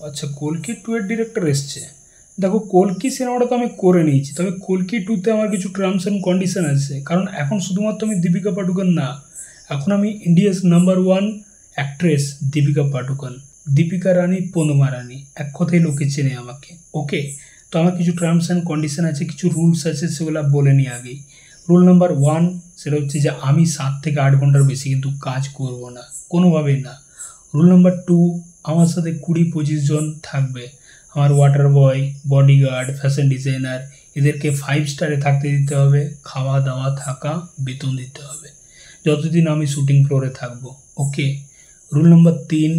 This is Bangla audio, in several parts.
আচ্ছা, কল্কি 2 এর ডিরেক্টর এসছে। দেখো, কল্কি সিনেমাটা তো আমি করে নিয়েছি, তবে কল্কি 2-তে আমার কিছু টার্মস অ্যান্ড কন্ডিশন আছে। কারণ এখন শুধুমাত্র আমি দীপিকা পাডুকোন না, এখন আমি India's number 1 actress Deepika Padukone, Deepika Rani Padma Rani, এক কথায় লোকে চেনে আমাকে। ওকে, তো আমার কিছু টার্মস অ্যান্ড কন্ডিশন আছে, কিছু রুলস আছে, সেগুলো বলে নিই আগেই। রুল নাম্বার 1 সেটা হচ্ছে যে আমি 7 থেকে 8 ঘন্টার বেশি কিন্তু কাজ করব না, কোনোভাবেই না। রুল নাম্বার 2, আমার সাথে 20-25 জন থাকবে। আমার ওয়াটার বয়, বডিগার্ড, ফ্যাশন ডিজাইনার, এদেরকে 5 স্টারে থাকতে দিতে হবে, খাওয়া দাওয়া থাকা বেতন দিতে হবে যতদিন আমি শুটিং ফ্লোরে থাকবো। ওকে। রুল নাম্বার 3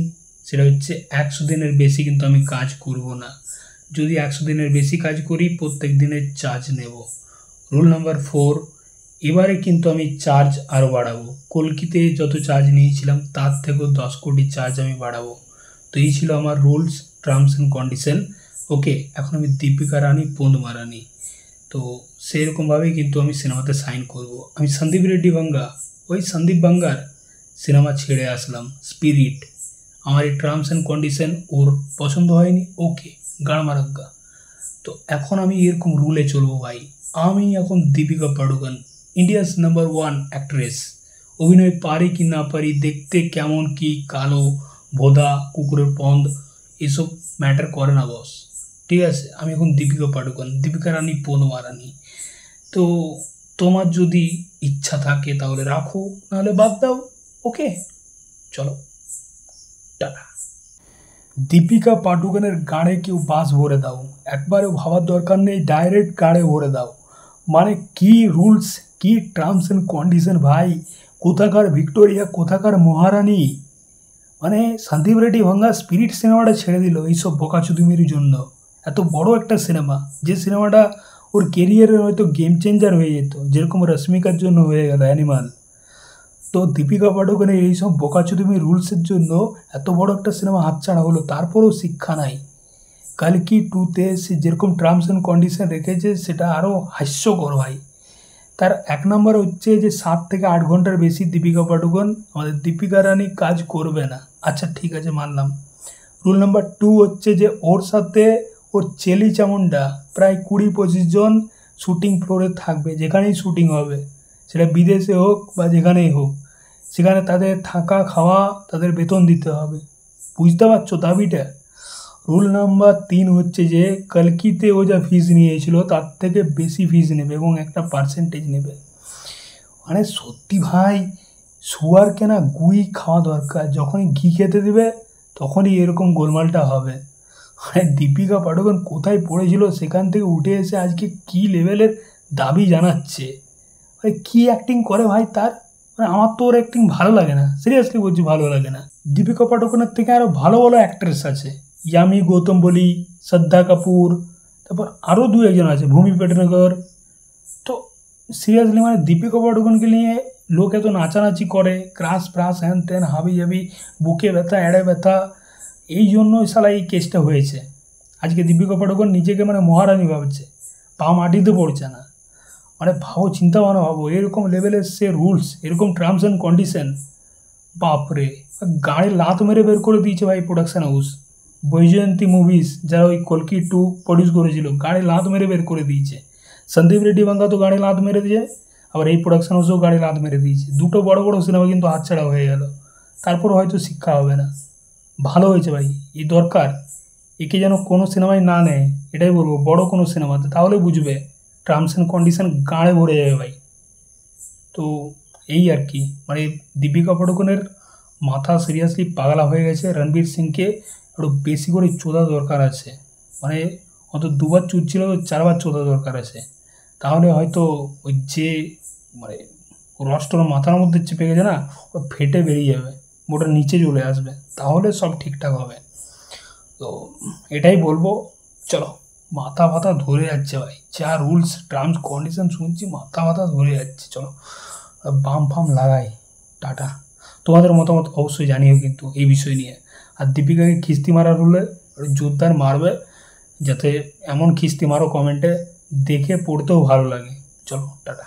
সেটা হচ্ছে 100 দিনের বেশি কিন্তু আমি কাজ করব না। যদি 100 দিনের বেশি কাজ করি, প্রত্যেক দিনের চার্জ নেব। রুল নাম্বার 4, এবারে কিন্তু আমি চার্জ আরও বাড়াবো। কল্কিতে যত চার্জ নিয়েছিলাম তার থেকেও 10 কোটি চার্জ আমি বাড়াবো। তো এই ছিল আমার রুলস, টার্মস অ্যান্ড কন্ডিশন। ওকে, এখন আমি দীপিকা রানী পদমা রানী, তো সেরকমভাবেই কিন্তু আমি সিনেমাতে সাইন করব। আমি সন্দীপ রেড্ডি বাঙ্গা, ওই সন্দীপ বাঙ্গার সিনেমা ছেড়ে আসলাম, স্পিরিট। আমার এই টার্মস অ্যান্ড কন্ডিশন ওর পছন্দ হয়নি, ওকে, গাড় মারাগ্গা। তো এখন আমি এরকম রুলে চলবো ভাই। আমি এখন Deepika Padukone, India's number 1 actress. অভিনয় পারি কি না পারি, দেখতে কেমন কি কালো, ভোদা, কুকুরের পন্দ, এসব ম্যাটার করে না বস। ঠিক আছে, আমি এখন দীপিকা পাডুকোন, দীপিকা রানী পদমা রানী। তো তোমার যদি ইচ্ছা থাকে তাহলে রাখো, নাহলে বাদ দাও। ওকে, চলো, টাটা। দীপিকা পাডুকোনের গাড়ে কেউ বাস ভরে দাও, একবারেও ভাবার দরকার নেই, ডাইরেক্ট গাড়ে ভরে দাও। মানে কি রুলস, কি টার্মস অ্যান্ড কন্ডিশন ভাই! কোথাকার ভিক্টোরিয়া, কোথাকার মহারানী! মানে সন্দীপ রেড্ডি ভাঙ্গা স্পিরিট সিনেমাটা ছেড়ে দিল এইসব বোকাচুদুমির জন্য। এত বড় একটা সিনেমা, যে সিনেমাটা ওর কেরিয়ারের হয়তো গেম চেঞ্জার হয়ে যেত, যেরকম রশ্মিকার জন্য হয়ে গেল অ্যানিমাল। তো দীপিকা পাডুকোনের এইসব বোকাচুদুমি রুলসের জন্য এত বড় একটা সিনেমা হাতছাড়া হলো, তারপরেও শিক্ষা নাই। কল্কি 2-তে সে যেরকম টার্মস অ্যান্ড কন্ডিশন রেখেছে সেটা আরও হাস্যকর ভাই। তার 1 নম্বর হচ্ছে যে 7 থেকে 8 ঘন্টার বেশি দীপিকা পাডুকোন, আমাদের দীপিকা রানী কাজ করবে না। আচ্ছা ঠিক আছে, মানলাম। রুল নাম্বার 2 হচ্ছে যে ওর সাথে ওর চেলি চামুন্ডা প্রায় 20-25 জন শুটিং ফ্লোরে থাকবে, যেখানেই শুটিং হবে, সেটা বিদেশে হোক বা যেখানেই হোক, সেখানে তাদের থাকা খাওয়া তাদের বেতন দিতে হবে। বুঝতে পারছো দাবিটা? রুল নাম্বার 3 হচ্ছে যে কল্কিতে ও যা ফিস নিয়েছিল তার থেকে বেশি ফিস নেবে এবং একটা পার্সেন্টেজ নেবে। মানে সত্যি ভাই, শুয়ার কেনা গুই খাওয়া দরকার, যখনই ঘি খেতে দেবে তখনই এরকম গোলমালটা হবে। মানে দীপিকা পাডুকোন কোথায় পড়েছিল, সেখান থেকে উঠে এসে আজকে কী লেভেলের দাবি জানাচ্ছে। মানে কী অ্যাক্টিং করে ভাই তার! মানে আমার তো ওর অ্যাক্টিং ভালো লাগে না, সিরিয়াসলি বলছি, ভালো লাগে না। দীপিকা পাডুকোনের থেকে আরও ভালো ভালো অ্যাক্ট্রেস আছে, ইয়ামি গৌতম বলি, শ্রদ্ধা কাপুর, তারপর আরও 2-1 জন আছে, ভূমি পেডনেকর। তো সিরিয়াসলি মানে দীপিকা পাডুকোনকে নিয়ে লোক এত নাচানাচি করে, ক্রাশ ফ্রাশ হ্যান ত্যান হাবি জাবি, বুকে ব্যথা, এড়ে ব্যথা, এই জন্যই শালা এই কেসটা হয়েছে। আজকে দীপিকা পাডুকোন নিজেকে মানে মহারানী ভাবছে, পা মাটিতে পড়ছে না। মানে ভাবো, চিন্তা ভাবনা ভাবো, এরকম লেভেলের সে রুলস, এরকম টার্মস অ্যান্ড কন্ডিশন, বাপরে! গাড়ি লাত মেরে বের করে দিয়েছে ভাই প্রোডাকশন হাউস। বৈজয়ন্তী মুভিজ যারা ওই কল্কি 2 প্রডিউস করেছিল, গাড়ি লাত মেরে বের করে দিয়েছে। সন্দীপ রেড্ডি বাঙ্গা তো গাড়ি লাত মেরে দিয়ে, আবার এই প্রোডাকশন হাউসেও গাড়ি লাত মেরে দিয়েছে। দুটো বড় বড় সিনেমা কিন্তু হাতছাড়া হয়ে গেল, তারপর হয়তো শিক্ষা হবে না। ভালো হয়েছে ভাই, এই দরকার, একে যেন কোনো সিনেমায় না নেয়, এটাই বলবো, বড় কোনো সিনেমাতে, তাহলে বুঝবে টার্মস অ্যান্ড কন্ডিশন গাড়ে ভরে যাবে ভাই। তো এই আর কি, মানে দীপিকা পাডুকোনের মাথা সিরিয়াসলি পাগলা হয়ে গেছে। রণবীর সিংকে একটু বেশি করে চোদা দরকার আছে, মানে অত 2বার চুদছিল তো 4বার চোদা দরকার আছে, তাহলে হয়তো ওই যে মানে রসটা ওর মাথার মধ্যে চেপে গেছে না, ও ফেটে বেরিয়ে যাবে, ওটা নিচে চলে আসবে, তাহলে সব ঠিকঠাক হবে। তো এটাই বলবো, চলো। মাথা ফাথা ধরে যাচ্ছে ভাই, যা রুলস টার্মস কন্ডিশন শুনছি, মাথা ফাথা ধরে যাচ্ছে। চলো বাম ফাম লাগাই, টাটা। তোমাদের মতামত অবশ্যই জানিও কিন্তু এই বিষয় নিয়ে। আর দীপিকাকে খিস্তি মারার হলে জোরদার মারবে, যাতে এমন খিস্তি মারো কমেন্টে দেখে পড়তেও ভালো লাগে। চলো টাটা।